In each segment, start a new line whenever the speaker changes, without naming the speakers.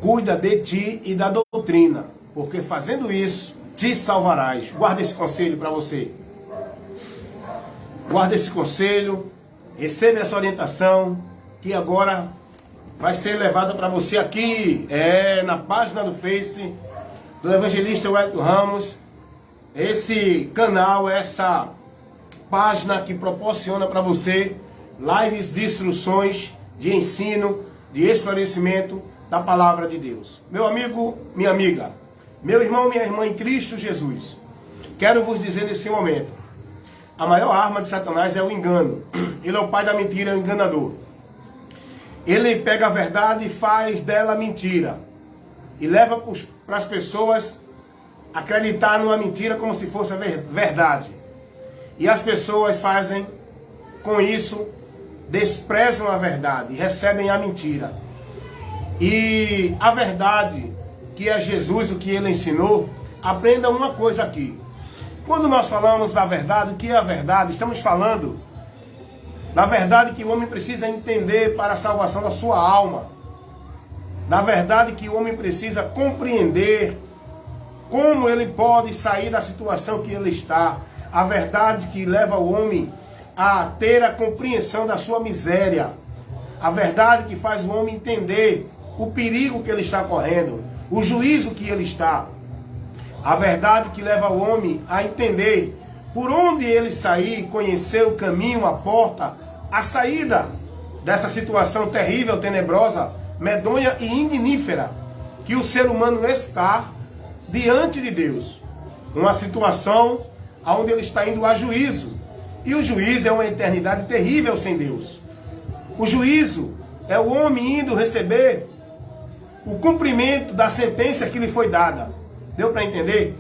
cuida de ti e da doutrina, porque fazendo isso, te salvarás. Guarda esse conselho para você. Guarda esse conselho, receba essa orientação, que agora vai ser levada para você aqui, na página do Face do Evangelista Wellington Ramos. Esse canal, essa página que proporciona para você lives de instruções, de ensino, de esclarecimento da palavra de Deus. Meu amigo, minha amiga, meu irmão, minha irmã em Cristo Jesus, quero vos dizer nesse momento, a maior arma de Satanás é o engano. Ele é o pai da mentira, é o enganador. Ele pega a verdade e faz dela mentira. E leva para as pessoas acreditar numa mentira como se fosse a verdade. E as pessoas fazem com isso, desprezam a verdade e recebem a mentira. E a verdade, que é Jesus, o que ele ensinou, aprenda uma coisa aqui. Quando nós falamos da verdade, o que é a verdade? Estamos falando da verdade que o homem precisa entender para a salvação da sua alma. Da verdade que o homem precisa compreender como ele pode sair da situação que ele está. A verdade que leva o homem a ter a compreensão da sua miséria. A verdade que faz o homem entender o perigo que ele está correndo, o juízo que ele está. A verdade que leva o homem a entender por onde ele sair, conhecer o caminho, a porta, a saída dessa situação terrível, tenebrosa, medonha e ignífera que o ser humano está diante de Deus. Uma situação onde ele está indo a juízo. E o juízo é uma eternidade terrível sem Deus. O juízo é o homem indo receber o cumprimento da sentença que lhe foi dada. Deu para entender?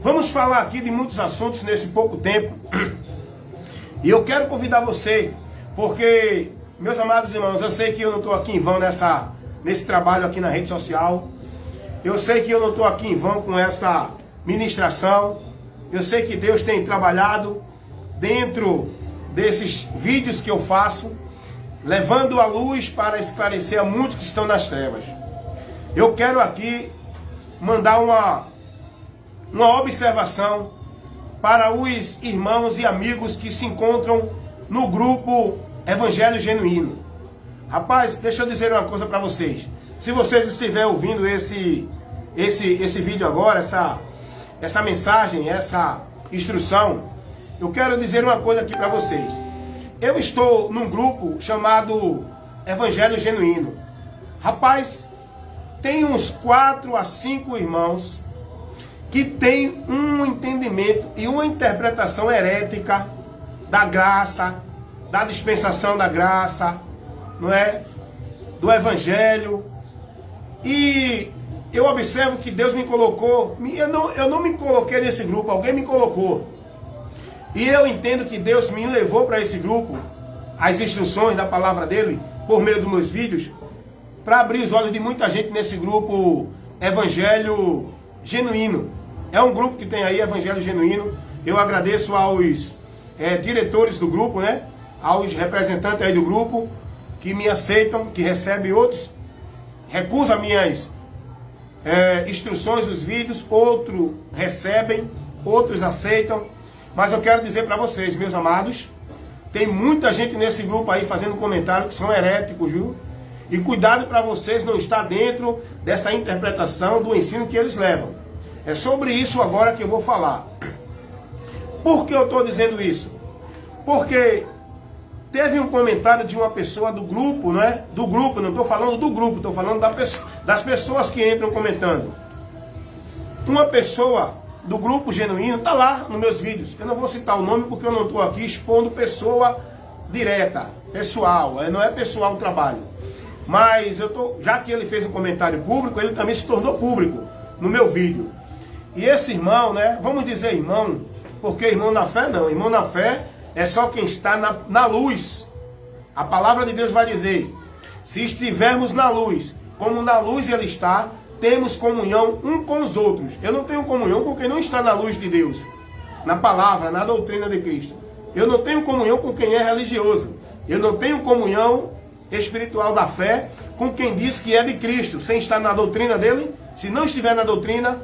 Vamos falar aqui de muitos assuntos nesse pouco tempo. E eu quero convidar você, porque, meus amados irmãos, eu sei que eu não estou aqui em vão nesse trabalho aqui na rede social. Eu sei que eu não estou aqui em vão com essa ministração. Eu sei que Deus tem trabalhado dentro desses vídeos que eu faço, levando a luz para esclarecer a muitos que estão nas trevas. Eu quero aqui mandar uma observação para os irmãos e amigos que se encontram no grupo Evangelho Genuíno. Rapaz, deixa eu dizer uma coisa para vocês. Se vocês estiverem ouvindo esse vídeo agora, essa mensagem, essa instrução, eu quero dizer uma coisa aqui para vocês. Eu estou num grupo chamado Evangelho Genuíno. Rapaz, tem uns 4 a 5 irmãos que tem um entendimento e uma interpretação herética da graça, da dispensação da graça, não é? Do Evangelho. E eu observo que Deus me colocou, eu não me coloquei nesse grupo, alguém me colocou. E eu entendo que Deus me levou para esse grupo, as instruções da palavra dele, por meio dos meus vídeos, para abrir os olhos de muita gente nesse grupo Evangelho Genuíno. É um grupo que tem aí Evangelho Genuíno. Eu agradeço aos diretores do grupo, né? Aos representantes aí do grupo, que me aceitam, que recebem outros, recusam minhas instruções, os vídeos, outros recebem, outros aceitam. Mas eu quero dizer para vocês, meus amados, tem muita gente nesse grupo aí fazendo comentário que são heréticos, viu? E cuidado para vocês não estar dentro dessa interpretação do ensino que eles levam. É sobre isso agora que eu vou falar. Por que eu estou dizendo isso? Porque teve um comentário de uma pessoa do grupo, não é? Do grupo, não estou falando do grupo, estou falando das pessoas que entram comentando. Uma pessoa do grupo Genuíno está lá nos meus vídeos. Eu não vou citar o nome porque eu não estou aqui expondo pessoa direta, pessoal. Não é pessoal o trabalho. Mas já que ele fez um comentário público, ele também se tornou público no meu vídeo. E esse irmão, né? Vamos dizer irmão, porque irmão na fé não. Irmão na fé é só quem está na luz. A palavra de Deus vai dizer: se estivermos na luz, como na luz ele está, temos comunhão um com os outros. Eu não tenho comunhão com quem não está na luz de Deus, na palavra, na doutrina de Cristo. Eu não tenho comunhão com quem é religioso. Eu não tenho comunhão espiritual da fé com quem diz que é de Cristo, sem estar na doutrina dele. Se não estiver na doutrina,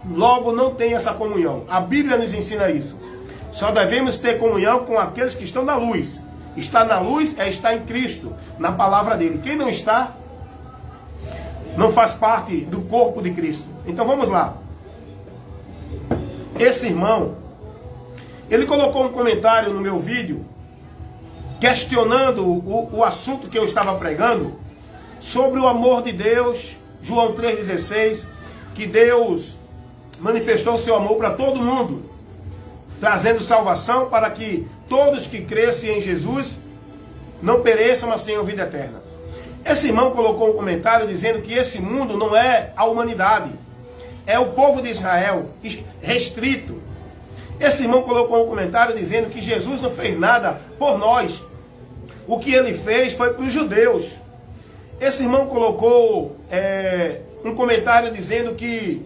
logo não tem essa comunhão. A Bíblia nos ensina isso. Só devemos ter comunhão com aqueles que estão na luz. Estar na luz é estar em Cristo, na palavra dele. Quem não está, não faz parte do corpo de Cristo. Então vamos lá. Esse irmão, ele colocou um comentário no meu vídeo, questionando o assunto que eu estava pregando, sobre o amor de Deus, João 3,16, que Deus manifestou seu amor para todo mundo, trazendo salvação para que todos que crescem em Jesus não pereçam, mas tenham vida eterna. Esse irmão colocou um comentário dizendo que esse mundo não é a humanidade, é o povo de Israel restrito. Esse irmão colocou um comentário dizendo que Jesus não fez nada por nós. O que ele fez foi para os judeus. Esse irmão colocou um comentário dizendo que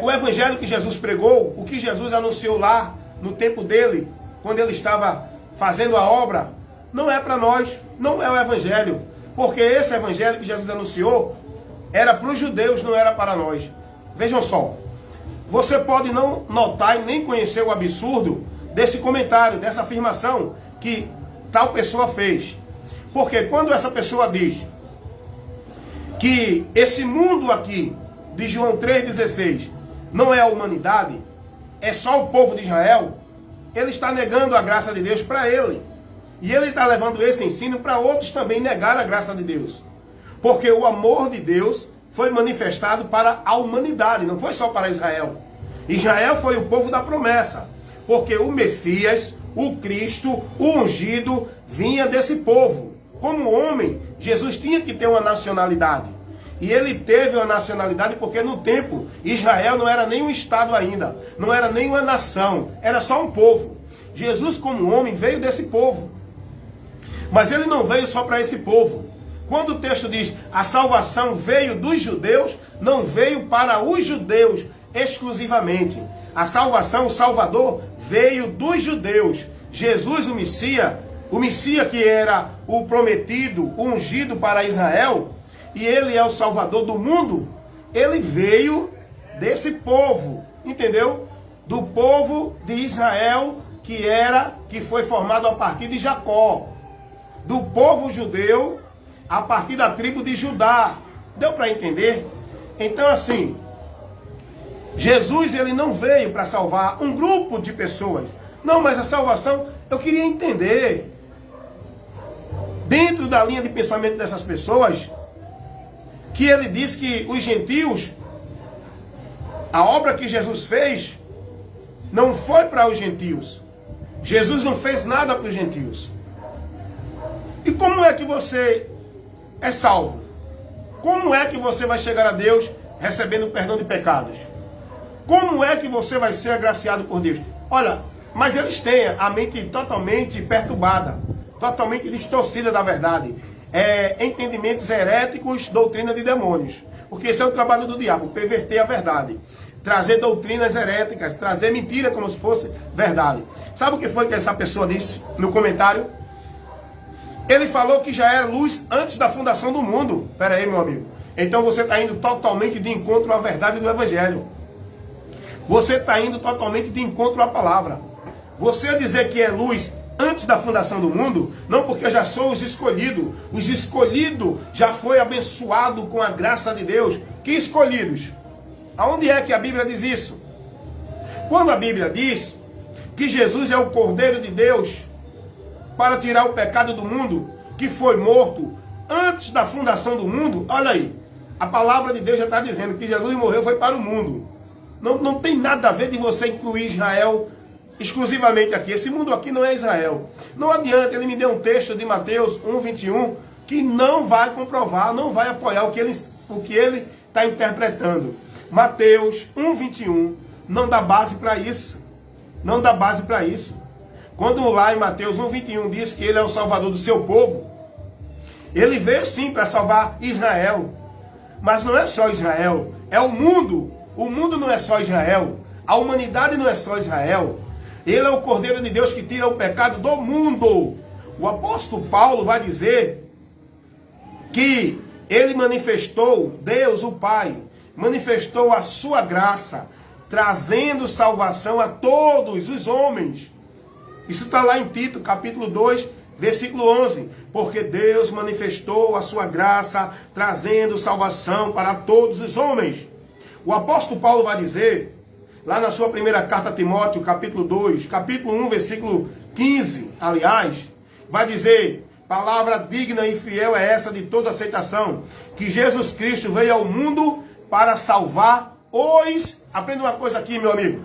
o evangelho que Jesus pregou, o que Jesus anunciou lá no tempo dele, quando ele estava fazendo a obra, não é para nós, não é o evangelho. Porque esse evangelho que Jesus anunciou era para os judeus, não era para nós. Vejam só, você pode não notar e nem conhecer o absurdo desse comentário, dessa afirmação que tal pessoa fez. Porque quando essa pessoa diz que esse mundo aqui, de João 3,16, não é a humanidade, é só o povo de Israel, ele está negando a graça de Deus para ele. E ele está levando esse ensino para outros também negar a graça de Deus. Porque o amor de Deus foi manifestado para a humanidade, não foi só para Israel. Israel foi o povo da promessa, porque o Messias, o Cristo, o ungido, vinha desse povo. Como homem, Jesus tinha que ter uma nacionalidade. E ele teve uma nacionalidade porque no tempo Israel não era nem um estado ainda, não era nem uma nação, era só um povo. Jesus como homem veio desse povo. Mas ele não veio só para esse povo. Quando o texto diz a salvação veio dos judeus, não veio para os judeus exclusivamente. A salvação, o Salvador, veio dos judeus. Jesus, o Messias que era o prometido, o ungido para Israel, e ele é o Salvador do mundo, ele veio desse povo, entendeu? Do povo de Israel, que foi formado a partir de Jacó. Do povo judeu, a partir da tribo de Judá. Deu para entender? Então assim, Jesus ele não veio para salvar um grupo de pessoas. Não, mas a salvação, eu queria entender. Dentro da linha de pensamento dessas pessoas, que ele diz que os gentios, a obra que Jesus fez, não foi para os gentios. Jesus não fez nada para os gentios. E como é que você é salvo? Como é que você vai chegar a Deus recebendo o perdão de pecados? Como é que você vai ser agraciado por Deus? Olha, mas eles têm a mente totalmente perturbada, totalmente distorcida da verdade. Entendimentos heréticos, doutrina de demônios. Porque esse é o trabalho do diabo, perverter a verdade. Trazer doutrinas heréticas, trazer mentira como se fosse verdade. Sabe o que foi que essa pessoa disse no comentário? Ele falou que já era luz antes da fundação do mundo. Pera aí, meu amigo. Então você está indo totalmente de encontro à verdade do Evangelho. Você está indo totalmente de encontro à palavra. Você dizer que é luz antes da fundação do mundo, não, porque eu já sou os escolhidos. Os escolhidos já foi abençoado com a graça de Deus. Que escolhidos? Aonde é que a Bíblia diz isso? Quando a Bíblia diz que Jesus é o Cordeiro de Deus para tirar o pecado do mundo, que foi morto antes da fundação do mundo, olha aí, a palavra de Deus já está dizendo que Jesus morreu foi para o mundo. Não tem nada a ver de você incluir Israel exclusivamente aqui. Esse mundo aqui não é Israel. Não adianta, ele me deu um texto de Mateus 1:21 que não vai comprovar, não vai apoiar o que ele está interpretando. Mateus 1:21 não dá base para isso. Não dá base para isso. Quando lá em Mateus 1:21 diz que ele é o salvador do seu povo, ele veio sim para salvar Israel. Mas não é só Israel, é o mundo. O mundo não é só Israel. A humanidade não é só Israel. Ele é o Cordeiro de Deus que tira o pecado do mundo. O apóstolo Paulo vai dizer que ele manifestou, Deus, o Pai, manifestou a sua graça, trazendo salvação a todos os homens. Isso está lá em Tito, capítulo 2, versículo 11. Porque Deus manifestou a sua graça, trazendo salvação para todos os homens. O apóstolo Paulo vai dizer, lá na sua primeira carta a Timóteo, capítulo 2, capítulo 1, versículo 15, aliás, vai dizer: palavra digna e fiel é essa de toda aceitação, que Jesus Cristo veio ao mundo para salvar os... Aprenda uma coisa aqui, meu amigo.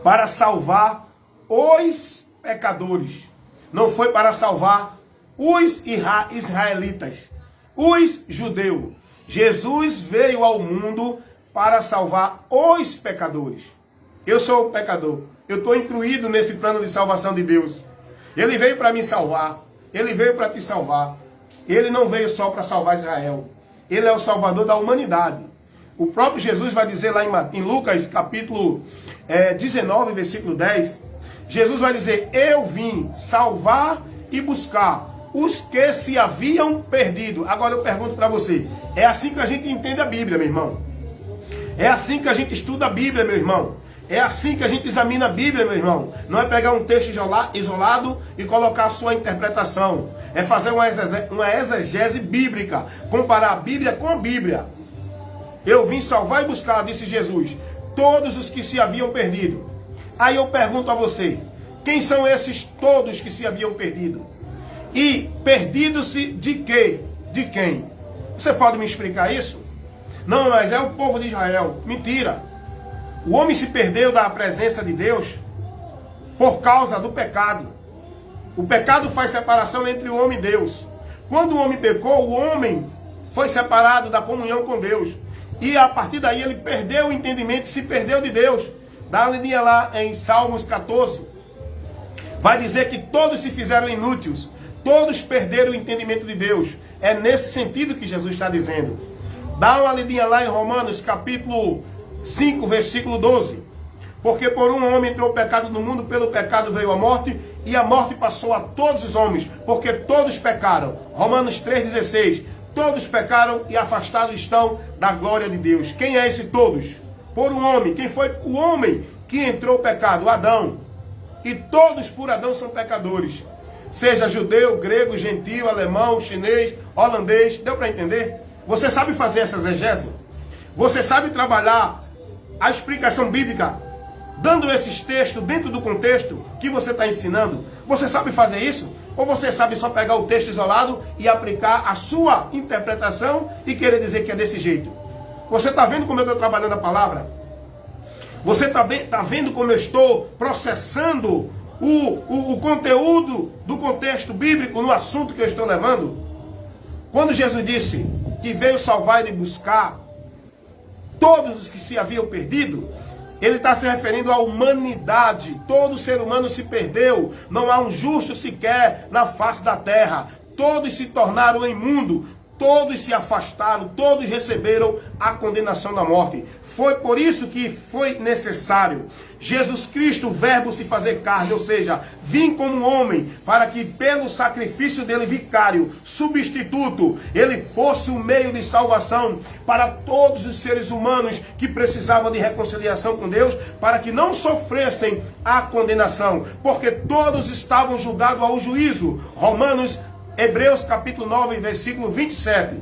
Para salvar os pecadores. Não foi para salvar os israelitas, os judeus. Jesus veio ao mundo para salvar os pecadores. Eu sou um pecador. Eu estou incluído nesse plano de salvação de Deus. Ele veio para me salvar. Ele veio para te salvar. Ele não veio só para salvar Israel. Ele é o salvador da humanidade. O próprio Jesus vai dizer lá em Lucas capítulo 19, versículo 10. Jesus vai dizer: eu vim salvar e buscar os que se haviam perdido. Agora eu pergunto para você, é assim que a gente entende a Bíblia, meu irmão? É assim que a gente estuda a Bíblia, meu irmão? É assim que a gente examina a Bíblia, meu irmão? Não é pegar um texto isolado e colocar a sua interpretação. É fazer uma exegese bíblica. Comparar a Bíblia com a Bíblia. Eu vim salvar e buscar, disse Jesus, todos os que se haviam perdido. Aí eu pergunto a você, quem são esses todos que se haviam perdido? E perdido-se de quê? De quem? Você pode me explicar isso? Não, mas é o povo de Israel. Mentira. O homem se perdeu da presença de Deus por causa do pecado. O pecado faz separação entre o homem e Deus. Quando o homem pecou, o homem foi separado da comunhão com Deus. E a partir daí ele perdeu o entendimento, se perdeu de Deus. Dá uma lidinha lá em Salmos 14. Vai dizer que todos se fizeram inúteis. Todos perderam o entendimento de Deus. É nesse sentido que Jesus está dizendo. Dá uma lidinha lá em Romanos capítulo 5, versículo 12. Porque por um homem entrou o pecado no mundo, pelo pecado veio a morte, e a morte passou a todos os homens, porque todos pecaram. Romanos 3,16. Todos pecaram e afastados estão da glória de Deus. Quem é esse todos? Por um homem. Quem foi o homem que entrou o pecado? Adão. E todos por Adão são pecadores. Seja judeu, grego, gentil, alemão, chinês, holandês. Deu para entender? Você sabe fazer essa exegese? Você sabe trabalhar a explicação bíblica, dando esses textos dentro do contexto que você está ensinando? Você sabe fazer isso? Ou você sabe só pegar o texto isolado e aplicar a sua interpretação e querer dizer que é desse jeito? Você está vendo como eu estou trabalhando a palavra? Você está vendo como eu estou processando o conteúdo do contexto bíblico no assunto que eu estou levando? Quando Jesus disse que veio salvar e buscar todos os que se haviam perdido, ele está se referindo à humanidade. Todo ser humano se perdeu. Não há um justo sequer na face da terra. Todos se tornaram imundos. Todos se afastaram. Todos receberam a condenação da morte. Foi por isso que foi necessário Jesus Cristo, o verbo se fazer carne, ou seja, vim como homem, para que pelo sacrifício dele vicário, substituto, ele fosse o meio de salvação para todos os seres humanos que precisavam de reconciliação com Deus, para que não sofressem a condenação, porque todos estavam julgados ao juízo. Hebreus capítulo 9, versículo 27.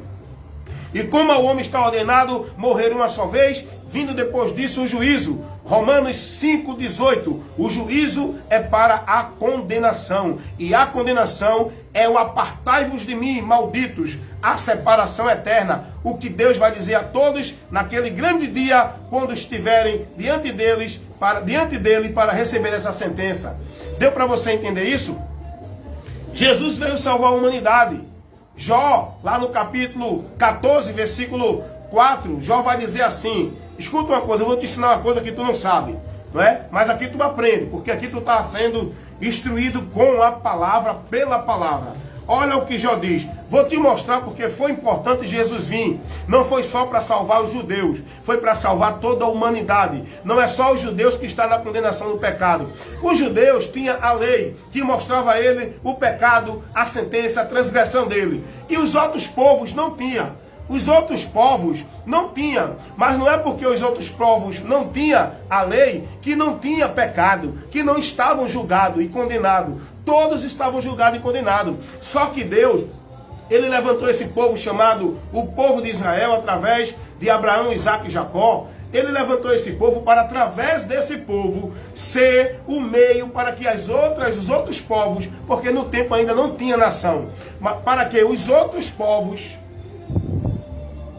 E como ao homem está ordenado morrer uma só vez, vindo depois disso o juízo. Romanos 5,18. O juízo é para a condenação. E a condenação é o apartai-vos de mim, malditos. A separação eterna. O que Deus vai dizer a todos naquele grande dia, quando estiverem diante dele para receber essa sentença. Deu para você entender isso? Jesus veio salvar a humanidade. Jó, lá no capítulo 14, versículo 4, Jó vai dizer assim: escuta uma coisa, eu vou te ensinar uma coisa que tu não sabe, não é? Mas aqui tu aprende, porque aqui tu está sendo instruído com a palavra, pela palavra. Olha o que Jó diz. Vou te mostrar porque foi importante Jesus vir. Não foi só para salvar os judeus. Foi para salvar toda a humanidade. Não é só os judeus que estão na condenação do pecado. Os judeus tinham a lei que mostrava a ele o pecado, a sentença, a transgressão dele. E os outros povos não tinham. Os outros povos não tinham. Mas não é porque os outros povos não tinham a lei que não tinha pecado, que não estavam julgados e condenados. Todos estavam julgados e condenados. Só que Deus, ele levantou esse povo chamado o povo de Israel através de Abraão, Isaac e Jacó. Ele levantou esse povo para, através desse povo, ser o meio para que os outros povos, porque no tempo ainda não tinha nação, mas para que os outros povos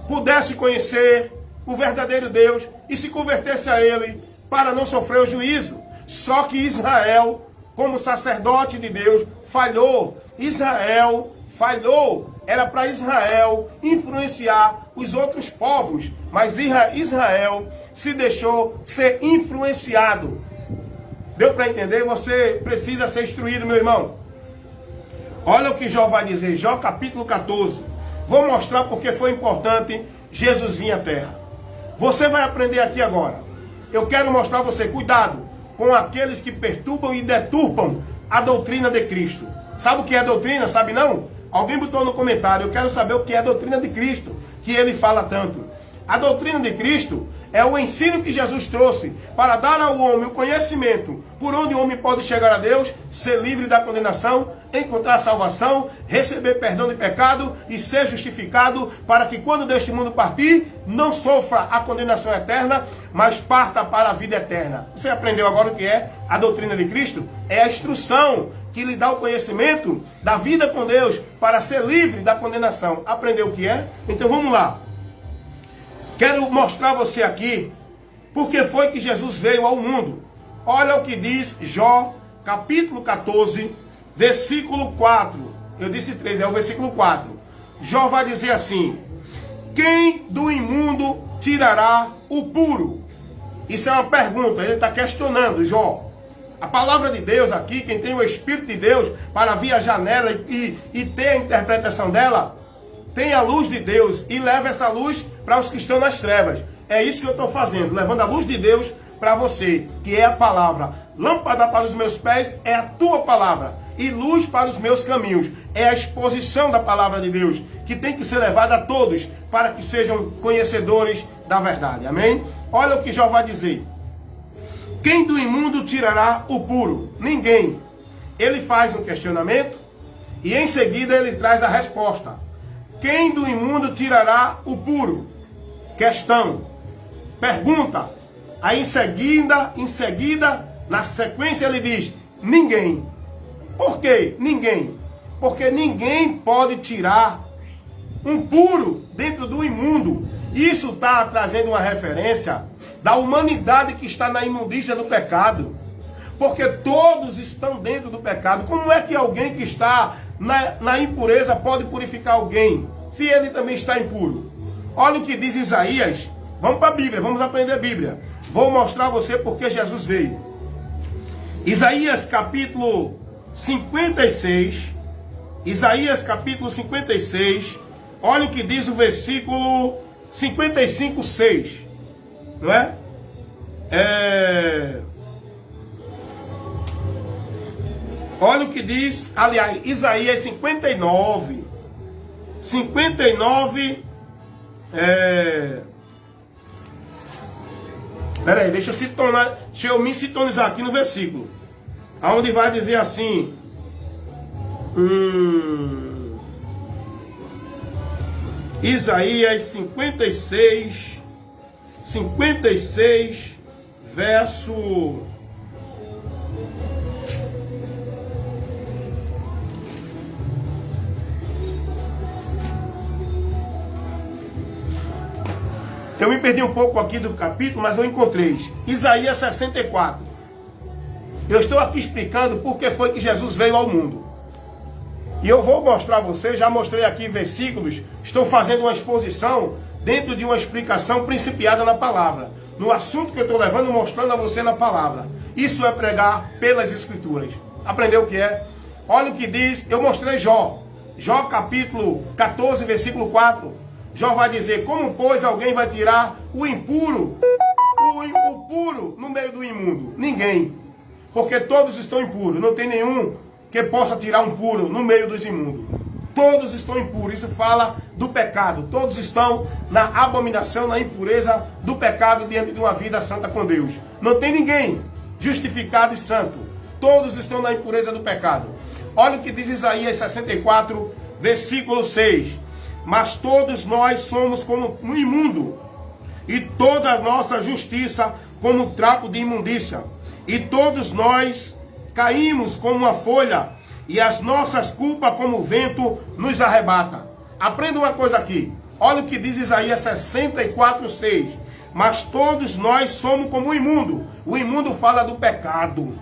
pudessem conhecer o verdadeiro Deus e se convertesse a ele para não sofrer o juízo. Só que Israel, como sacerdote de Deus, falhou. Israel falhou. Era para Israel influenciar os outros povos. Mas Israel se deixou ser influenciado. Deu para entender? Você precisa ser instruído, meu irmão. Olha o que Jó vai dizer. Jó capítulo 14. Vou mostrar porque foi importante Jesus vir à terra. Você vai aprender aqui agora. Eu quero mostrar a você, cuidado com aqueles que perturbam e deturpam a doutrina de Cristo. Sabe o que é doutrina? Sabe não? Alguém botou no comentário, eu quero saber o que é a doutrina de Cristo, que ele fala tanto. A doutrina de Cristo é o ensino que Jesus trouxe para dar ao homem o conhecimento por onde o homem pode chegar a Deus, ser livre da condenação, encontrar salvação, receber perdão de pecado e ser justificado para que quando deste mundo partir, não sofra a condenação eterna, mas parta para a vida eterna. Você aprendeu agora o que é a doutrina de Cristo? É a instrução que lhe dá o conhecimento da vida com Deus para ser livre da condenação. Aprendeu o que é? Então vamos lá. Quero mostrar a você aqui porque foi que Jesus veio ao mundo. Olha o que diz Jó, capítulo 14, versículo 4. Eu disse 3, é o versículo 4. Jó vai dizer assim: quem do imundo tirará o puro? Isso é uma pergunta, ele está questionando Jó. A palavra de Deus aqui, quem tem o Espírito de Deus para viajar nela e ter a interpretação dela, tem a luz de Deus e leva essa luz para os que estão nas trevas. É isso que eu estou fazendo, levando a luz de Deus para você, que é a palavra. Lâmpada para os meus pés é a tua palavra e luz para os meus caminhos. É a exposição da palavra de Deus, que tem que ser levada a todos para que sejam conhecedores da verdade. Amém? Olha o que Jó vai dizer. Quem do imundo tirará o puro? Ninguém. Ele faz um questionamento e em seguida ele traz a resposta. Quem do imundo tirará o puro? Questão. Pergunta. Aí em seguida, na sequência ele diz, ninguém. Por quê? Ninguém. Porque ninguém pode tirar um puro dentro do imundo. Isso está trazendo uma referência da humanidade que está na imundícia do pecado. Porque todos estão dentro do pecado. Como é que alguém que está na impureza pode purificar alguém, se ele também está impuro? Olha o que diz Isaías. Vamos para a Bíblia, vamos aprender a Bíblia. Vou mostrar a você porque Jesus veio. Isaías capítulo 56. Isaías capítulo 56. Olha o que diz o versículo 55, 6. Não é? Olha o que diz, aliás, Isaías 59. 59. Peraí, deixa eu me sintonizar aqui no versículo. Aonde vai dizer assim. Isaías 56, verso... Eu me perdi um pouco aqui do capítulo, mas eu encontrei. Isaías 64. Eu estou aqui explicando por que foi que Jesus veio ao mundo. E eu vou mostrar a você, já mostrei aqui versículos, estou fazendo uma exposição dentro de uma explicação principiada na palavra. No assunto que eu estou levando, mostrando a você na palavra. Isso é pregar pelas escrituras. Aprendeu o que é? Olha o que diz, eu mostrei Jó. Jó capítulo 14, versículo 4. Jó vai dizer: como, pois, alguém vai tirar o impuro, o puro no meio do imundo? Ninguém. Porque todos estão impuros. Não tem nenhum que possa tirar um puro no meio dos imundos. Todos estão impuros. Isso fala do pecado. Todos estão na abominação, na impureza do pecado diante de uma vida santa com Deus. Não tem ninguém justificado e santo. Todos estão na impureza do pecado. Olha o que diz Isaías 64, versículo 6. Mas todos nós somos como um imundo, e toda a nossa justiça como um trapo de imundícia. E todos nós caímos como uma folha, e as nossas culpas como o vento nos arrebata. Aprenda uma coisa aqui. Olha o que diz Isaías 64, 6. Mas todos nós somos como o imundo. O imundo fala do pecado.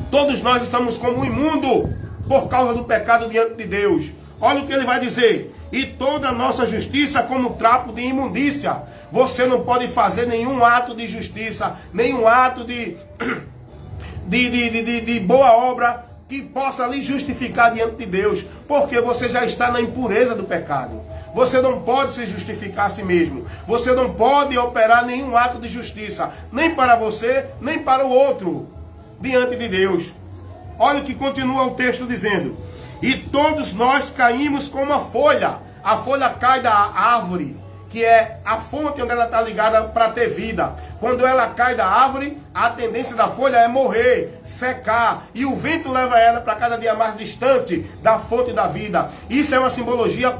Todos nós estamos como um imundo por causa do pecado diante de Deus. Olha o que ele vai dizer. E toda a nossa justiça como trapo de imundícia. Você não pode fazer nenhum ato de justiça, nenhum ato de boa obra que possa lhe justificar diante de Deus. Porque você já está na impureza do pecado. Você não pode se justificar a si mesmo. Você não pode operar nenhum ato de justiça. Nem para você, nem para o outro. Diante de Deus. Olha o que continua o texto dizendo. E todos nós caímos como a folha. A folha cai da árvore, que é a fonte onde ela está ligada para ter vida. Quando ela cai da árvore, a tendência da folha é morrer, secar. E o vento leva ela para cada dia mais distante da fonte da vida. Isso é uma simbologia,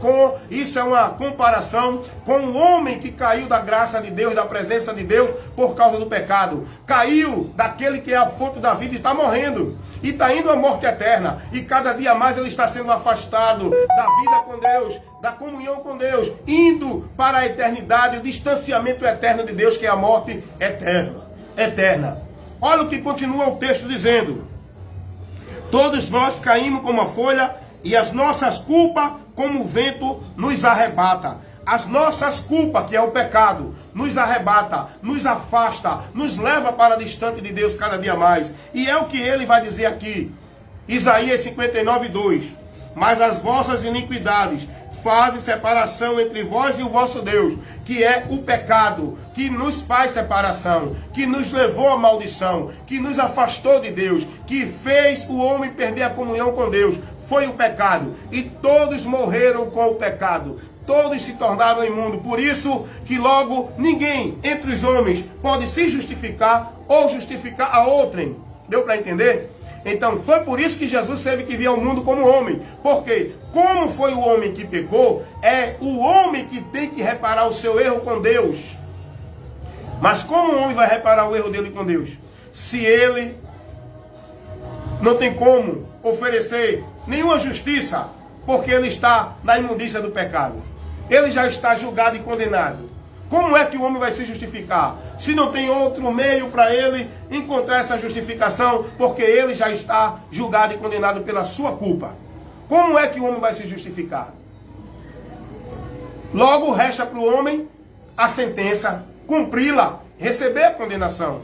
isso é uma comparação com o homem que caiu da graça de Deus, da presença de Deus, por causa do pecado. Caiu daquele que é a fonte da vida e está morrendo. E está indo à morte eterna. E cada dia mais ele está sendo afastado da vida com Deus, da comunhão com Deus, indo para a eternidade, o distanciamento eterno de Deus, que é a morte eterna. Olha o que continua o texto dizendo. Todos nós caímos como a folha, e as nossas culpas, como o vento, nos arrebata. As nossas culpas, que é o pecado, nos arrebata, nos afasta, nos leva para distante de Deus cada dia mais. E é o que ele vai dizer aqui, Isaías 59, 2. Mas as vossas iniquidades fazem separação entre vós e o vosso Deus, que é o pecado, que nos faz separação, que nos levou à maldição, que nos afastou de Deus, que fez o homem perder a comunhão com Deus. Foi o pecado, e todos morreram com o pecado. Todos se tornaram imundos. Por isso que logo ninguém entre os homens pode se justificar ou justificar a outrem. Deu para entender? Então foi por isso que Jesus teve que vir ao mundo como homem. Porque como foi o homem que pecou, é o homem que tem que reparar o seu erro com Deus. Mas como o homem vai reparar o erro dele com Deus? Se ele não tem como oferecer nenhuma justiça, porque ele está na imundícia do pecado. Ele já está julgado e condenado. Como é que o homem vai se justificar? Se não tem outro meio para ele encontrar essa justificação, porque ele já está julgado e condenado pela sua culpa. Como é que o homem vai se justificar? Logo resta para o homem a sentença, cumpri-la, receber a condenação.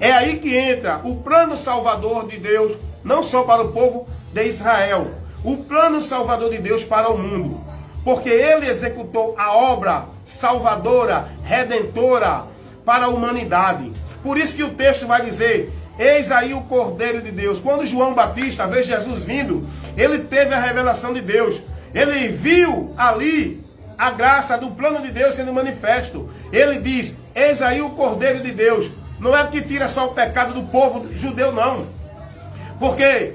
É aí que entra o plano salvador de Deus, não só para o povo de Israel, o plano salvador de Deus para o mundo. Porque ele executou a obra salvadora, redentora para a humanidade. Por isso que o texto vai dizer, eis aí o Cordeiro de Deus. Quando João Batista vê Jesus vindo, ele teve a revelação de Deus. Ele viu ali a graça do plano de Deus sendo manifesto. Ele diz, eis aí o Cordeiro de Deus. Não é que tira só o pecado do povo judeu, não. Porque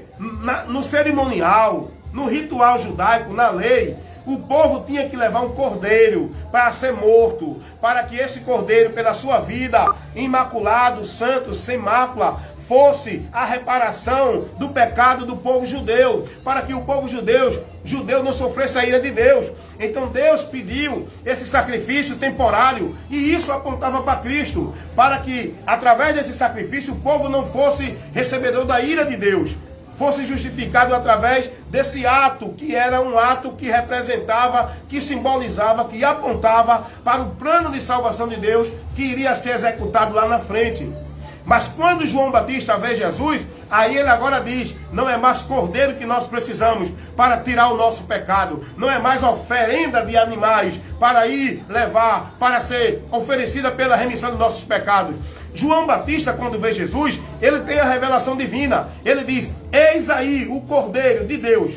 no cerimonial, no ritual judaico, na lei, o povo tinha que levar um cordeiro para ser morto, para que esse cordeiro, pela sua vida, imaculado, santo, sem mácula, fosse a reparação do pecado do povo judeu, para que o povo judeu não sofresse a ira de Deus. Então Deus pediu esse sacrifício temporário, e isso apontava para Cristo, para que através desse sacrifício o povo não fosse recebedor da ira de Deus, fosse justificado através desse ato, que era um ato que representava, que simbolizava, que apontava para o plano de salvação de Deus, que iria ser executado lá na frente. Mas quando João Batista vê Jesus, Aí ele agora diz, não é mais cordeiro que nós precisamos para tirar o nosso pecado. Não é mais oferenda de animais para ir levar, para ser oferecida pela remissão dos nossos pecados. João Batista, quando vê Jesus, ele tem a revelação divina. Ele diz, eis aí o cordeiro de Deus.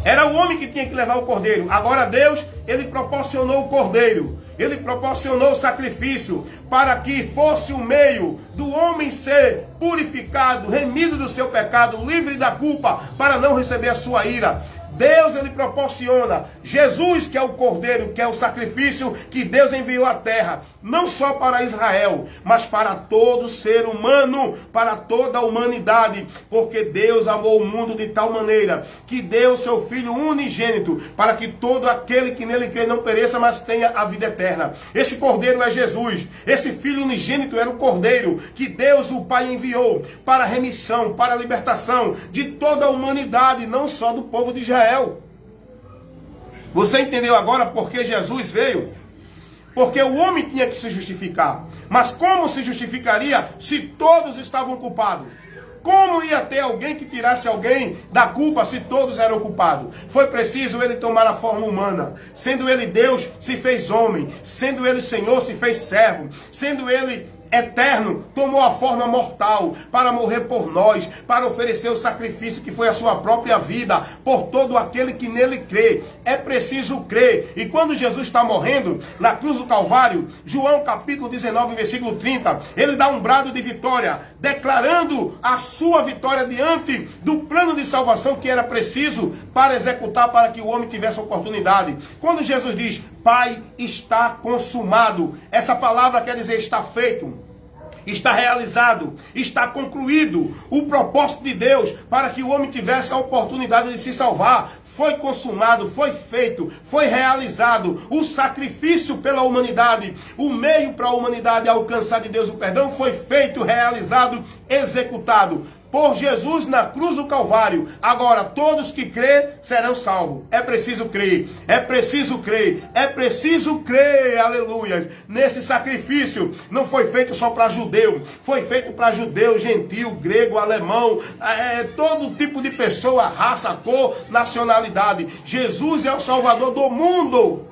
Era o homem que tinha que levar o cordeiro. Agora Deus, ele proporcionou o cordeiro. Ele proporcionou o sacrifício para que fosse o meio do homem ser purificado, remido do seu pecado, livre da culpa, para não receber a sua ira. Deus, ele proporciona Jesus, que é o cordeiro, que é o sacrifício que Deus enviou à terra, não só para Israel, mas para todo ser humano, para toda a humanidade, porque Deus amou o mundo de tal maneira que deu seu Filho unigênito, para que todo aquele que nele crê não pereça, mas tenha a vida eterna. Esse cordeiro é Jesus, esse Filho unigênito era o cordeiro que Deus, o Pai, enviou para a remissão, para a libertação de toda a humanidade, não só do povo de Israel. Você entendeu agora por que Jesus veio? Porque o homem tinha que se justificar. Mas como se justificaria se todos estavam culpados? Como ia ter alguém que tirasse alguém da culpa se todos eram culpados? Foi preciso ele tomar a forma humana. Sendo ele Deus, se fez homem. Sendo ele Senhor, se fez servo. Sendo ele eterno, tomou a forma mortal para morrer por nós, para oferecer o sacrifício que foi a sua própria vida, por todo aquele que nele crê. É preciso crer. E quando Jesus está morrendo na cruz do Calvário, João capítulo 19, versículo 30, ele dá um brado de vitória, declarando a sua vitória diante do plano de salvação que era preciso para executar, para que o homem tivesse oportunidade. Quando Jesus diz, Pai, está consumado, essa palavra quer dizer está feito, está realizado, está concluído o propósito de Deus para que o homem tivesse a oportunidade de se salvar. Foi consumado, foi feito, foi realizado o sacrifício pela humanidade, o meio para a humanidade alcançar de Deus o perdão foi feito, realizado, executado por Jesus na cruz do Calvário. Agora, todos que crê serão salvos. É preciso crer, é preciso crer, é preciso crer, aleluia. Nesse sacrifício não foi feito só para judeu, foi feito para judeu, gentil, grego, alemão, todo tipo de pessoa, raça, cor, nacionalidade. Jesus é o Salvador do mundo.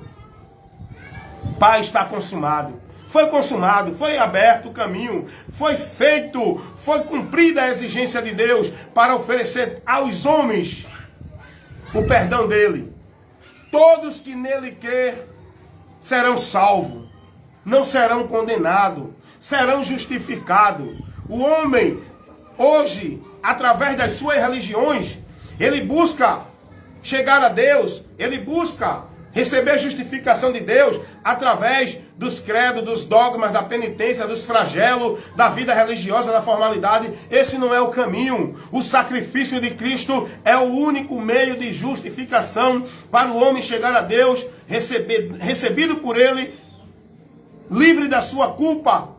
Pai, está consumado. Foi consumado, foi aberto o caminho, foi feito, foi cumprida a exigência de Deus para oferecer aos homens o perdão dele. Todos que nele crer serão salvos, não serão condenados, serão justificados. O homem, hoje, através das suas religiões, ele busca chegar a Deus, ele busca receber a justificação de Deus através dos credos, dos dogmas, da penitência, dos flagelos, da vida religiosa, da formalidade. Esse não é o caminho. O sacrifício de Cristo é o único meio de justificação para o homem chegar a Deus, recebido por Ele, livre da sua culpa,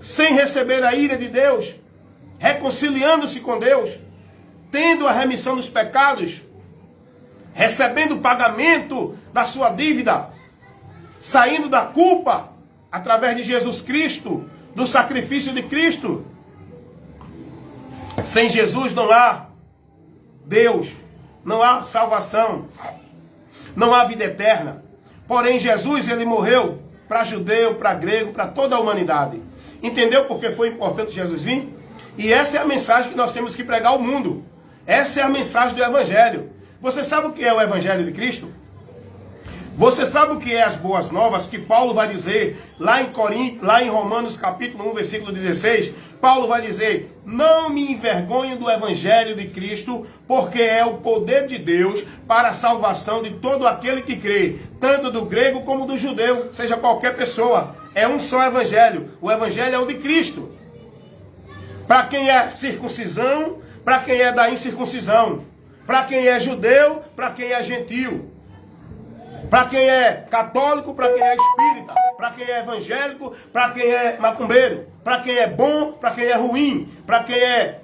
sem receber a ira de Deus, reconciliando-se com Deus, tendo a remissão dos pecados, recebendo o pagamento da sua dívida, saindo da culpa através de Jesus Cristo, do sacrifício de Cristo. Sem Jesus não há Deus, não há salvação, não há vida eterna. Porém, Jesus, ele morreu para judeu, para grego, para toda a humanidade. Entendeu por que foi importante Jesus vir? E essa é a mensagem que nós temos que pregar ao mundo. Essa é a mensagem do Evangelho. Você sabe o que é o Evangelho de Cristo? Você sabe o que é as boas novas que Paulo vai dizer lá em Romanos capítulo 1, versículo 16? Paulo vai dizer, não me envergonho do Evangelho de Cristo, porque é o poder de Deus para a salvação de todo aquele que crê, tanto do grego como do judeu, seja qualquer pessoa. É um só Evangelho. O Evangelho é o de Cristo. Para quem é circuncisão, para quem é da incircuncisão. Para quem é judeu, para quem é gentil. Para quem é católico, para quem é espírita. Para quem é evangélico, para quem é macumbeiro. Para quem é bom, para quem é ruim. Para quem é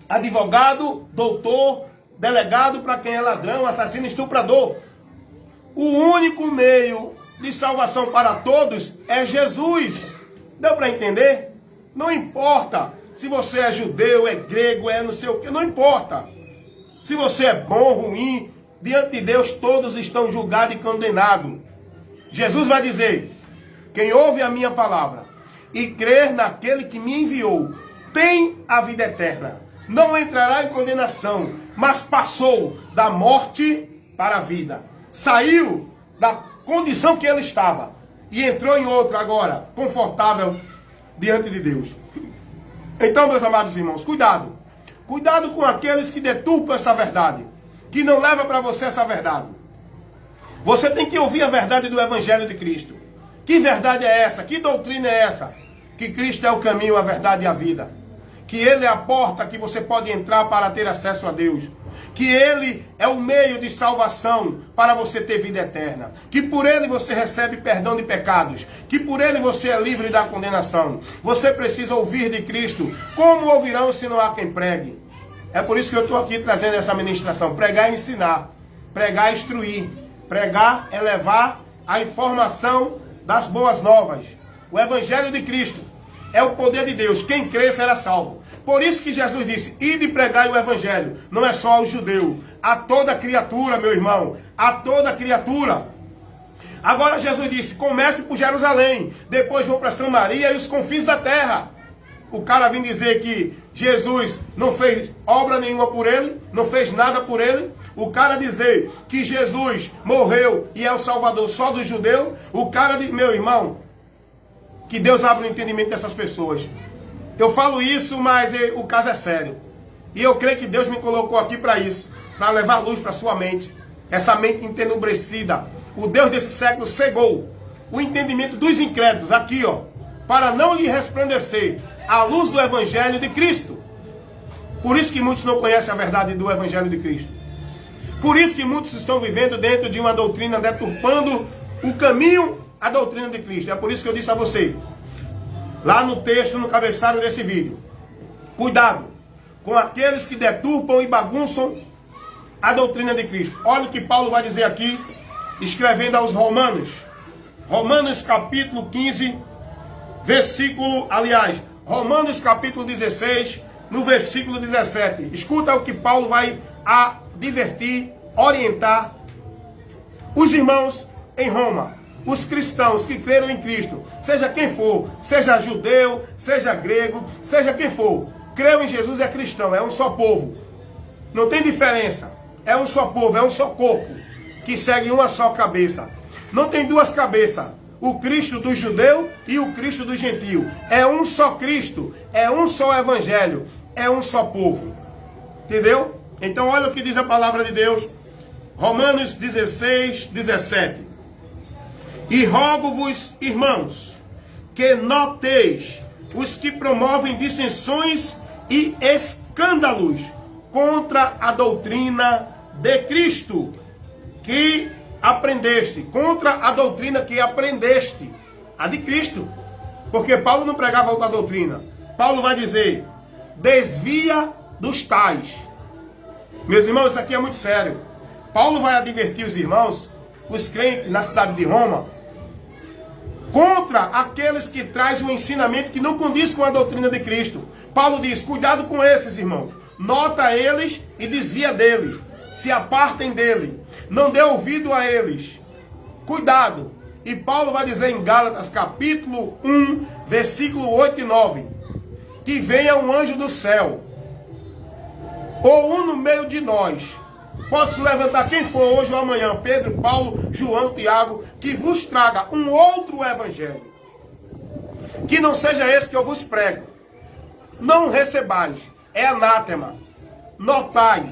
advogado, doutor, delegado, para quem é ladrão, assassino, estuprador. O único meio de salvação para todos é Jesus. Deu para entender? Não importa Se você é judeu, é grego, é não sei o que, não importa. Se você é bom, ruim, diante de Deus todos estão julgados e condenados. Jesus vai dizer: quem ouve a minha palavra e crer naquele que me enviou, tem a vida eterna. Não entrará em condenação, mas passou da morte para a vida. Saiu da condição que ele estava e entrou em outra agora, confortável diante de Deus. Então, meus amados irmãos, cuidado. Cuidado com aqueles que deturpam essa verdade, que não levam para você essa verdade. Você tem que ouvir a verdade do Evangelho de Cristo. Que verdade é essa? Que doutrina é essa? Que Cristo é o caminho, a verdade e a vida. Que Ele é a porta que você pode entrar para ter acesso a Deus. Que Ele é o meio de salvação para você ter vida eterna. Que por Ele você recebe perdão de pecados. Que por Ele você é livre da condenação. Você precisa ouvir de Cristo. Como ouvirão se não há quem pregue? É por isso que eu estou aqui trazendo essa ministração. Pregar é ensinar. Pregar é instruir. Pregar é levar a informação das boas novas. O Evangelho de Cristo é o poder de Deus. Quem crê será salvo. Por isso que Jesus disse: ide e pregai o Evangelho. Não é só ao judeu, a toda criatura, meu irmão. A toda criatura. Agora Jesus disse: comece por Jerusalém, depois vão para Samaria e os confins da terra. O cara vem dizer que Jesus não fez obra nenhuma por ele, não fez nada por ele. O cara dizer que Jesus morreu e é o Salvador só dos judeus. O cara diz, meu irmão, que Deus abra o entendimento dessas pessoas. Eu falo isso, mas o caso é sério. E eu creio que Deus me colocou aqui para isso, para levar luz para sua mente. Essa mente entenebrecida. O Deus desse século cegou o entendimento dos incrédulos, aqui ó, para não lhe resplandecer a luz do Evangelho de Cristo. Por isso que muitos não conhecem a verdade do Evangelho de Cristo. Por isso que muitos estão vivendo dentro de uma doutrina, deturpando o caminho, a doutrina de Cristo. É por isso que eu disse a você, lá no texto, no cabeçalho desse vídeo: cuidado com aqueles que deturpam e bagunçam a doutrina de Cristo. Olha o que Paulo vai dizer aqui, escrevendo aos Romanos. Romanos capítulo 15, Romanos capítulo 16, no versículo 17. Escuta o que Paulo vai advertir, orientar os irmãos em Roma, os cristãos que creram em Cristo, seja quem for, seja judeu, seja grego, seja quem for, creu em Jesus, é cristão, é um só povo, não tem diferença, é um só povo, é um só corpo, que segue uma só cabeça, não tem duas cabeças, o Cristo do judeu e o Cristo do gentio, é um só Cristo, é um só evangelho, é um só povo, entendeu? Então olha o que diz a palavra de Deus, Romanos 16, 17. E rogo-vos, irmãos, que noteis os que promovem dissensões e escândalos contra a doutrina de Cristo, que aprendeste, contra a doutrina que aprendeste, a de Cristo. Porque Paulo não pregava outra doutrina. Paulo vai dizer: desvia dos tais. Meus irmãos, isso aqui é muito sério. Paulo vai advertir os irmãos, os crentes na cidade de Roma, contra aqueles que trazem um ensinamento que não condiz com a doutrina de Cristo. Paulo diz: cuidado com esses, irmãos. Nota eles e desvia dele. Se apartem dele. Não dê ouvido a eles. Cuidado. E Paulo vai dizer em Gálatas capítulo 1, versículo 8 e 9. Que venha um anjo do céu, ou um no meio de nós. Pode se levantar quem for hoje ou amanhã, Pedro, Paulo, João, Tiago, que vos traga um outro evangelho, que não seja esse que eu vos prego. Não recebais, é anátema. Notai,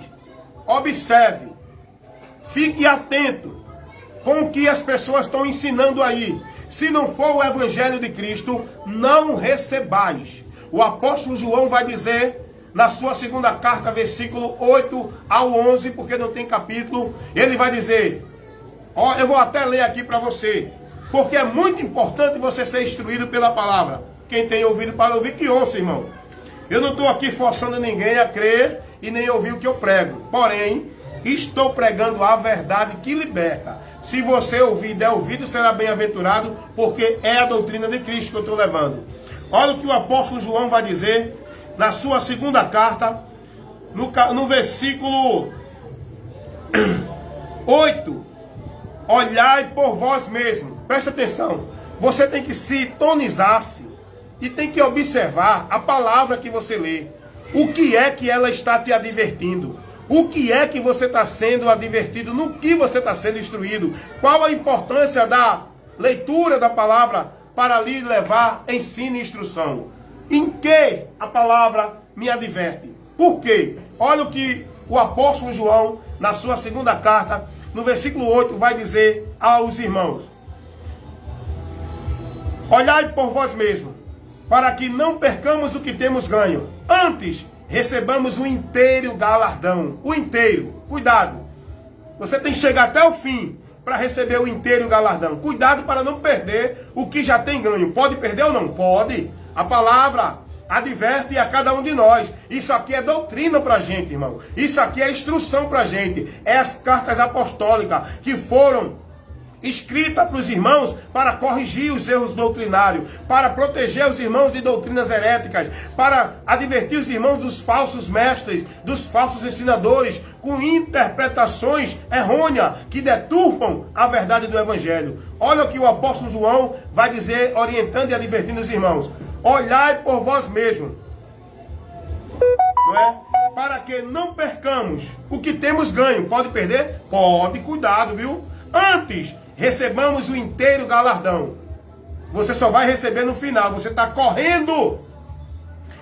observe, fique atento com o que as pessoas estão ensinando aí. Se não for o evangelho de Cristo, não recebais. O apóstolo João vai dizer na sua segunda carta, versículo 8 ao 11, porque não tem capítulo, ele vai dizer, ó, eu vou até ler aqui para você, porque é muito importante você ser instruído pela palavra. Quem tem ouvido para ouvir, que ouça, irmão. Eu não estou aqui forçando ninguém a crer e nem ouvir o que eu prego, porém, estou pregando a verdade que liberta. Se você ouvir e der ouvido, será bem-aventurado, porque é a doutrina de Cristo que eu estou levando. Olha o que o apóstolo João vai dizer na sua segunda carta, no versículo 8, olhai por vós mesmos. Presta atenção, você tem que sintonizar-se e tem que observar a palavra que você lê. O que é que ela está te advertindo? O que é que você está sendo advertido? No que você está sendo instruído? Qual a importância da leitura da palavra para lhe levar ensino e instrução? Em que a palavra me adverte? Por quê? Olha o que o apóstolo João, na sua segunda carta, no versículo 8, vai dizer aos irmãos. Olhai por vós mesmos, para que não percamos o que temos ganho. Antes, recebamos o inteiro galardão. O inteiro. Cuidado. Você tem que chegar até o fim para receber o inteiro galardão. Cuidado para não perder o que já tem ganho. Pode perder ou não? Pode. A palavra adverte a cada um de nós. Isso aqui é doutrina para a gente, irmão. Isso aqui é instrução para a gente. É as cartas apostólicas que foram escrita para os irmãos para corrigir os erros doutrinários, para proteger os irmãos de doutrinas heréticas, para advertir os irmãos dos falsos mestres, dos falsos ensinadores, com interpretações errôneas que deturpam a verdade do Evangelho. Olha o que o apóstolo João vai dizer, orientando e advertindo os irmãos. Olhai por vós mesmos, não é? Para que não percamos o que temos ganho. Pode perder? Pode, cuidado, viu? Antes, recebamos o inteiro galardão. Você só vai receber no final. Você está correndo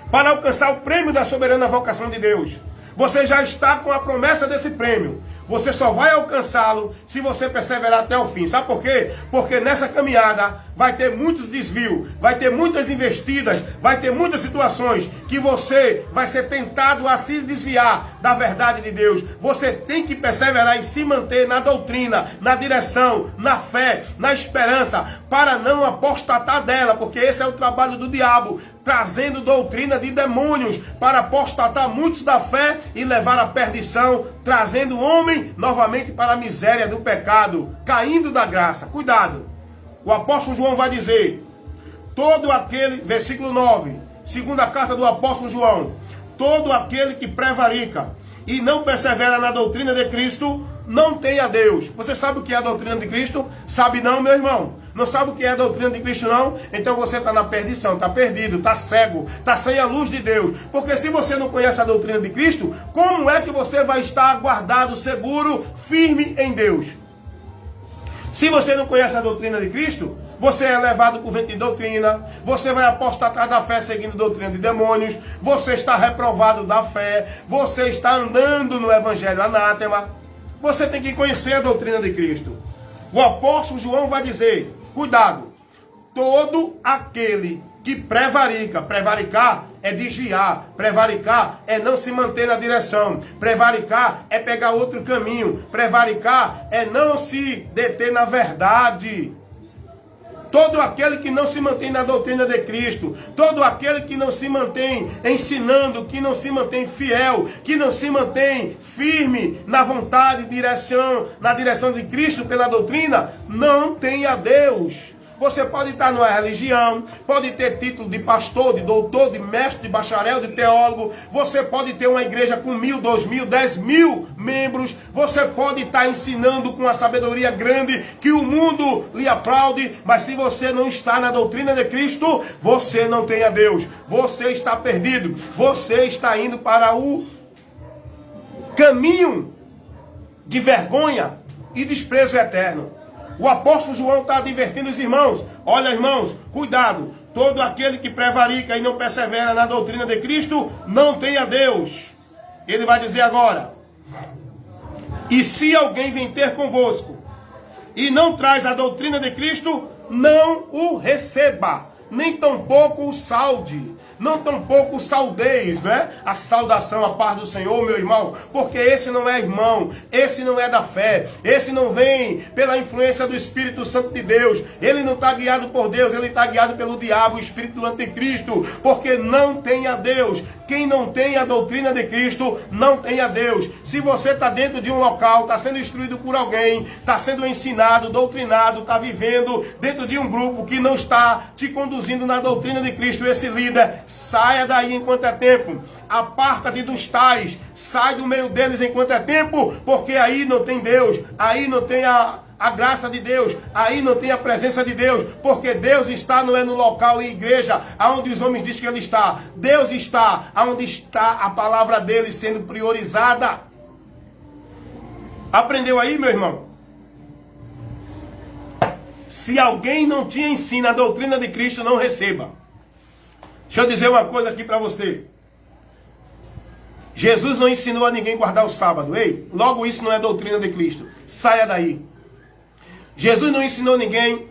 para alcançar o prêmio da soberana vocação de Deus. Você já está com a promessa desse prêmio. Você só vai alcançá-lo se você perseverar até o fim. Sabe por quê? Porque nessa caminhada vai ter muitos desvios, vai ter muitas investidas, vai ter muitas situações que você vai ser tentado a se desviar da verdade de Deus. Você tem que perseverar e se manter na doutrina, na direção, na fé, na esperança, para não apostatar dela, porque esse é o trabalho do diabo, trazendo doutrina de demônios para apostatar muitos da fé e levar à perdição, trazendo o homem novamente para a miséria do pecado, caindo da graça. Cuidado! O apóstolo João vai dizer, todo aquele, versículo 9, segunda carta do apóstolo João, todo aquele que prevarica e não persevera na doutrina de Cristo, não tem a Deus. Você sabe o que é a doutrina de Cristo? Sabe não, meu irmão? Não sabe o que é a doutrina de Cristo não? Então você está na perdição, está perdido, está cego, está sem a luz de Deus. Porque se você não conhece a doutrina de Cristo, como é que você vai estar guardado, seguro, firme em Deus? Se você não conhece a doutrina de Cristo, você é levado por vento de doutrina, você vai apostatar da fé seguindo doutrina de demônios, você está reprovado da fé, você está andando no evangelho anátema. Você tem que conhecer a doutrina de Cristo. O apóstolo João vai dizer, cuidado, todo aquele que prevarica, prevaricar é desviar, prevaricar é não se manter na direção, prevaricar é pegar outro caminho, prevaricar é não se deter na verdade. Todo aquele que não se mantém na doutrina de Cristo, todo aquele que não se mantém ensinando, que não se mantém fiel, que não se mantém firme na vontade e na direção de Cristo pela doutrina, não tem a Deus. Você pode estar numa religião, pode ter título de pastor, de doutor, de mestre, de bacharel, de teólogo. Você pode ter uma igreja com 1.000, 2.000, 10.000 membros. Você pode estar ensinando com uma sabedoria grande que o mundo lhe aplaude. Mas se você não está na doutrina de Cristo, você não tem a Deus. Você está perdido. Você está indo para o caminho de vergonha e desprezo eterno. O apóstolo João está advertindo os irmãos. Olha, irmãos, cuidado. Todo aquele que prevarica e não persevera na doutrina de Cristo, não tem a Deus. Ele vai dizer agora. E se alguém vem ter convosco e não traz a doutrina de Cristo, não o receba, nem tampouco o salde. Não tampouco saudeis, né? A saudação, a paz do Senhor, meu irmão. Porque esse não é irmão, esse não é da fé, esse não vem pela influência do Espírito Santo de Deus. Ele não está guiado por Deus, ele está guiado pelo diabo, o Espírito do Anticristo. Porque não tem a Deus. Quem não tem a doutrina de Cristo, não tem a Deus. Se você está dentro de um local, está sendo instruído por alguém, está sendo ensinado, doutrinado, está vivendo dentro de um grupo que não está te conduzindo na doutrina de Cristo, esse líder saia daí enquanto é tempo. Aparta-te dos tais, sai do meio deles enquanto é tempo, porque aí não tem Deus, aí não tem a graça de Deus, aí não tem a presença de Deus, porque Deus está não é no local e igreja aonde os homens dizem que Ele está. Deus está aonde está a palavra dele sendo priorizada. Aprendeu aí, meu irmão? Se alguém não te ensina a doutrina de Cristo, não receba. Deixa eu dizer uma coisa aqui para você. Jesus não ensinou a ninguém guardar o sábado. Ei, logo isso não é doutrina de Cristo. Saia daí. Jesus não ensinou ninguém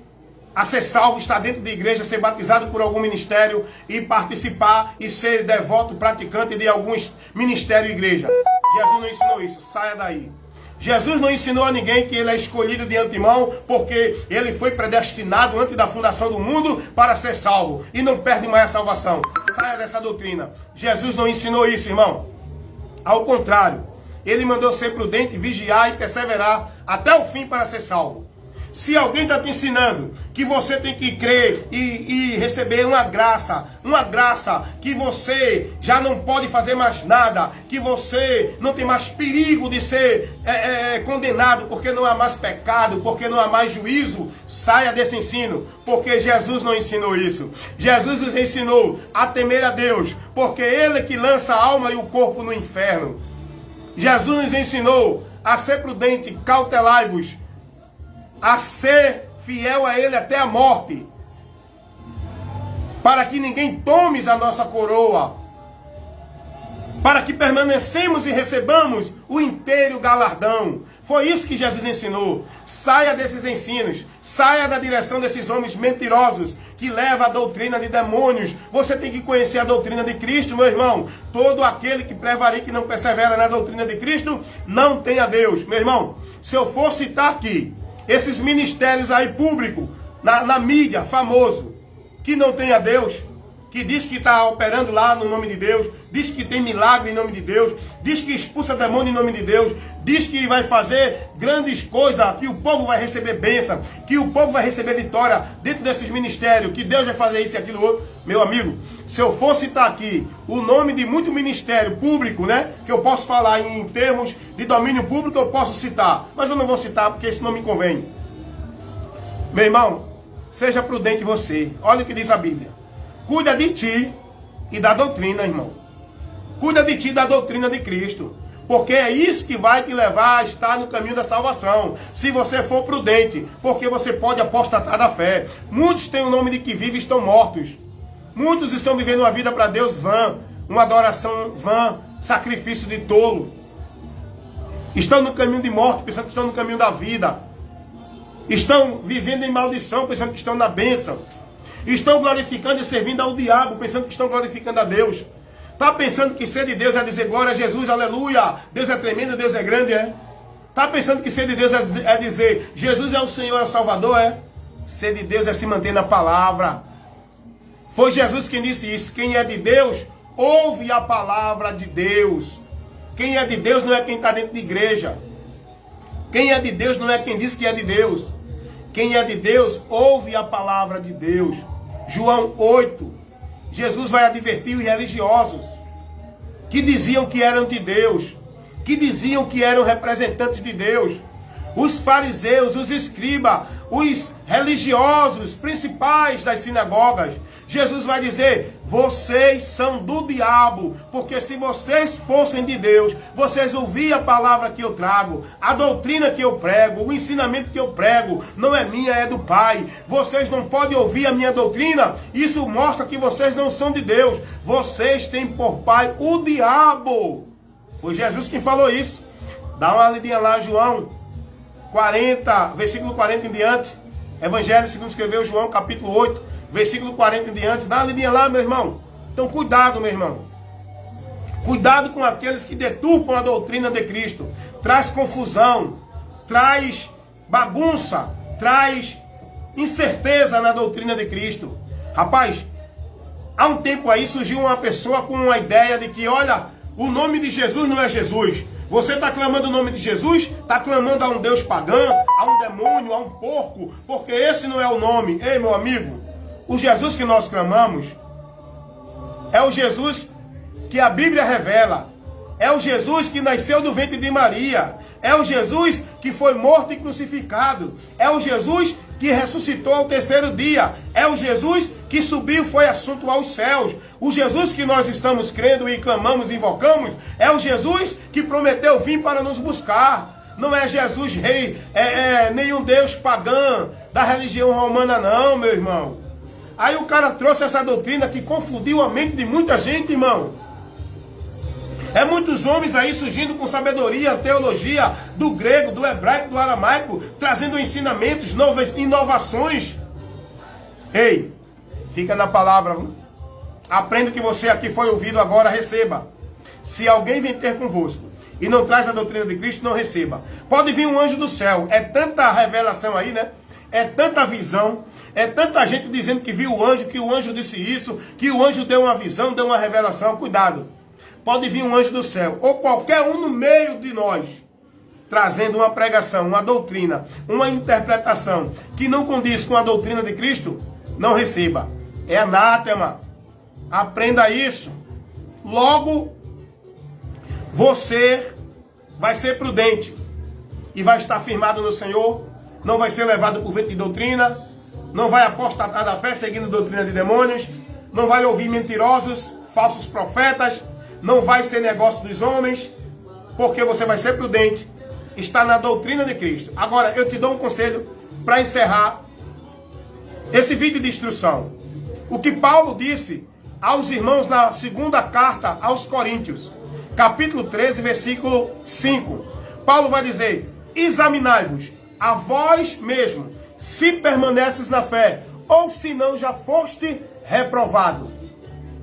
a ser salvo, estar dentro de igreja, ser batizado por algum ministério e participar e ser devoto, praticante de algum ministério e igreja. Jesus não ensinou isso. Saia daí. Jesus não ensinou a ninguém que ele é escolhido de antemão porque ele foi predestinado antes da fundação do mundo para ser salvo e não perde mais a salvação. Saia dessa doutrina. Jesus não ensinou isso, irmão. Ao contrário, ele mandou ser prudente, vigiar e perseverar até o fim para ser salvo. Se alguém está te ensinando que você tem que crer e receber uma graça que você já não pode fazer mais nada, que você não tem mais perigo de ser condenado porque não há mais pecado, porque não há mais juízo, saia desse ensino, porque Jesus não ensinou isso. Jesus nos ensinou a temer a Deus, porque Ele é que lança a alma e o corpo no inferno. Jesus nos ensinou a ser prudente, cautelai-vos, a ser fiel a Ele até a morte, para que ninguém tome a nossa coroa, para que permanecemos e recebamos o inteiro galardão. Foi isso que Jesus ensinou. Saia desses ensinos, saia da direção desses homens mentirosos que levam a doutrina de demônios. Você tem que conhecer a doutrina de Cristo, meu irmão. Todo aquele que prevarica e não persevera na doutrina de Cristo não tem a Deus. Meu irmão, se eu for citar aqui esses ministérios aí públicos, na mídia, famoso, que não tem a Deus, que diz que está operando lá no nome de Deus, diz que tem milagre em nome de Deus, diz que expulsa demônio em nome de Deus, diz que vai fazer grandes coisas, que o povo vai receber bênção, que o povo vai receber vitória dentro desses ministérios, que Deus vai fazer isso e aquilo outro. Meu amigo, se eu for citar aqui o nome de muito ministério público, né, que eu posso falar em termos de domínio público, eu posso citar, mas eu não vou citar porque isso não me convém. Meu irmão, seja prudente você. Olha o que diz a Bíblia. Cuida de ti e da doutrina, irmão. Cuida de ti e da doutrina de Cristo. Porque é isso que vai te levar a estar no caminho da salvação. Se você for prudente. Porque você pode apostatar da fé. Muitos têm o nome de que vivem e estão mortos. Muitos estão vivendo uma vida para Deus vã. Uma adoração vã. Sacrifício de tolo. Estão no caminho de morte, pensando que estão no caminho da vida. Estão vivendo em maldição, pensando que estão na bênção. Estão glorificando e servindo ao diabo, pensando que estão glorificando a Deus. Está pensando que ser de Deus é dizer glória a Jesus, aleluia, Deus é tremendo, Deus é grande, é? Está pensando que ser de Deus é dizer Jesus é o Senhor, é o Salvador, é? Ser de Deus é se manter na palavra. Foi Jesus quem disse isso. Quem é de Deus, ouve a palavra de Deus. Quem é de Deus não é quem está dentro de igreja. Quem é de Deus não é quem diz que é de Deus. Quem é de Deus, ouve a palavra de Deus. João 8. Jesus vai advertir os religiosos que diziam que eram de Deus, que diziam que eram representantes de Deus. Os fariseus, os escribas, os religiosos principais das sinagogas. Jesus vai dizer, vocês são do diabo, porque se vocês fossem de Deus, vocês ouviam a palavra que eu trago, a doutrina que eu prego, o ensinamento que eu prego, não é minha, é do Pai. Vocês não podem ouvir a minha doutrina, isso mostra que vocês não são de Deus. Vocês têm por pai o diabo. Foi Jesus quem falou isso. Dá uma lidinha lá, João 40, versículo 40 em diante. Evangelho segundo escreveu João, capítulo 8, versículo 40 em diante. Dá uma lidinha lá, meu irmão. Então cuidado, meu irmão. Cuidado com aqueles que deturpam a doutrina de Cristo. Traz confusão, traz bagunça, traz incerteza na doutrina de Cristo. Rapaz, há um tempo aí surgiu uma pessoa com uma ideia de que, olha, o nome de Jesus não é Jesus. Você está clamando o nome de Jesus? Está clamando a um Deus pagão, a um demônio, a um porco, porque esse não é o nome. Ei, meu amigo, o Jesus que nós clamamos É o Jesus que a Bíblia revela. É o Jesus que nasceu do ventre de Maria. É o Jesus que foi morto e crucificado. É o Jesus que ressuscitou ao terceiro dia. É o Jesus que subiu e foi assunto aos céus. O Jesus que nós estamos crendo e clamamos e invocamos é o Jesus que prometeu vir para nos buscar. Não é Jesus rei, nenhum Deus pagão da religião romana não, meu irmão. Aí o cara trouxe essa doutrina que confundiu a mente de muita gente, irmão. É muitos homens aí surgindo com sabedoria, teologia do grego, do hebraico, do aramaico, trazendo ensinamentos, novas inovações. Ei, fica na palavra. Aprenda que você aqui foi ouvido agora, receba. Se alguém vem ter convosco e não traz a doutrina de Cristo, não receba. Pode vir um anjo do céu. É tanta revelação aí, né? É tanta visão. É tanta gente dizendo que viu o anjo, que o anjo disse isso, que o anjo deu uma visão, deu uma revelação. Cuidado. Pode vir um anjo do céu, ou qualquer um no meio de nós, trazendo uma pregação, uma doutrina, uma interpretação que não condiz com a doutrina de Cristo, não receba. É anátema. Aprenda isso. Logo, você vai ser prudente e vai estar firmado no Senhor, não vai ser levado por vento de doutrina, não vai apostatar da fé seguindo doutrina de demônios, não vai ouvir mentirosos, falsos profetas, não vai ser negócio dos homens, porque você vai ser prudente, está na doutrina de Cristo. Agora, eu te dou um conselho para encerrar esse vídeo de instrução. O que Paulo disse aos irmãos na segunda carta aos Coríntios, capítulo 13, versículo 5. Paulo vai dizer: examinai-vos a vós mesmo, se permaneces na fé, ou se não já foste reprovado.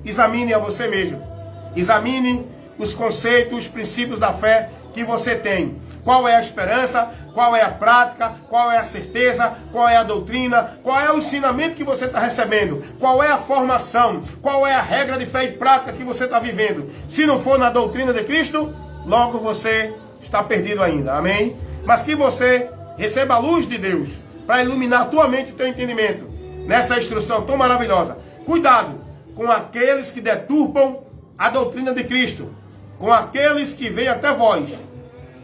Examine a você mesmo. Examine os conceitos, os princípios da fé que você tem. Qual é a esperança, qual é a prática, qual é a certeza, qual é a doutrina, qual é o ensinamento que você está recebendo, qual é a formação, qual é a regra de fé e prática que você está vivendo. Se não for na doutrina de Cristo, logo você está perdido ainda. Amém? Mas que você receba a luz de Deus para iluminar a tua mente e o teu entendimento nessa instrução tão maravilhosa. Cuidado com aqueles que deturpam a doutrina de Cristo, com aqueles que vêm até vós,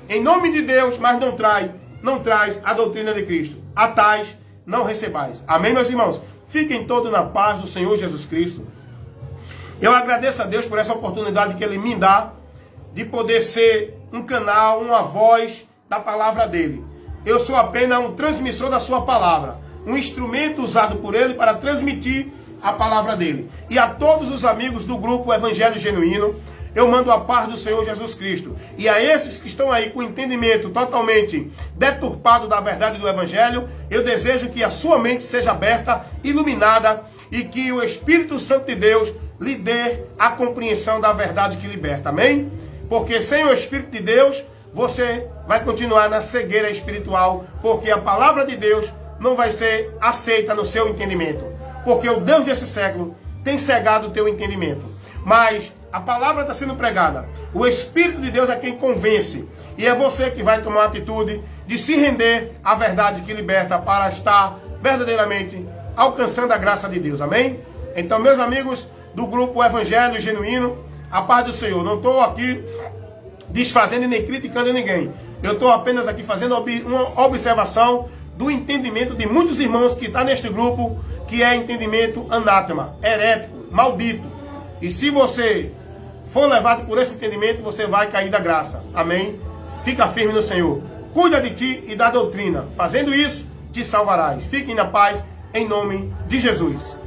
em nome de Deus, mas não traz a doutrina de Cristo. A tais não recebais. Amém, meus irmãos? Fiquem todos na paz do Senhor Jesus Cristo. Eu agradeço a Deus por essa oportunidade que Ele me dá de poder ser um canal, uma voz da palavra dEle. Eu sou apenas um transmissor da sua palavra, um instrumento usado por Ele para transmitir a palavra dele. E a todos os amigos do grupo Evangelho Genuíno, eu mando a paz do Senhor Jesus Cristo. E a esses que estão aí com o entendimento totalmente deturpado da verdade do Evangelho, eu desejo que a sua mente seja aberta, iluminada, e que o Espírito Santo de Deus lhe dê a compreensão da verdade que liberta. Amém? Porque sem o Espírito de Deus, você vai continuar na cegueira espiritual, porque a palavra de Deus não vai ser aceita no seu entendimento. Porque o Deus desse século tem cegado o teu entendimento. Mas a palavra está sendo pregada. O Espírito de Deus é quem convence. E é você que vai tomar a atitude de se render à verdade que liberta para estar verdadeiramente alcançando a graça de Deus. Amém? Então, meus amigos do grupo Evangelho Genuíno, a paz do Senhor. Não estou aqui desfazendo e nem criticando ninguém. Eu estou apenas aqui fazendo uma observação do entendimento de muitos irmãos que estão neste grupo, que é entendimento anátema, herético, maldito. E se você for levado por esse entendimento, você vai cair da graça. Amém? Fica firme no Senhor. Cuida de ti e da doutrina. Fazendo isso, te salvarás. Fiquem na paz, em nome de Jesus.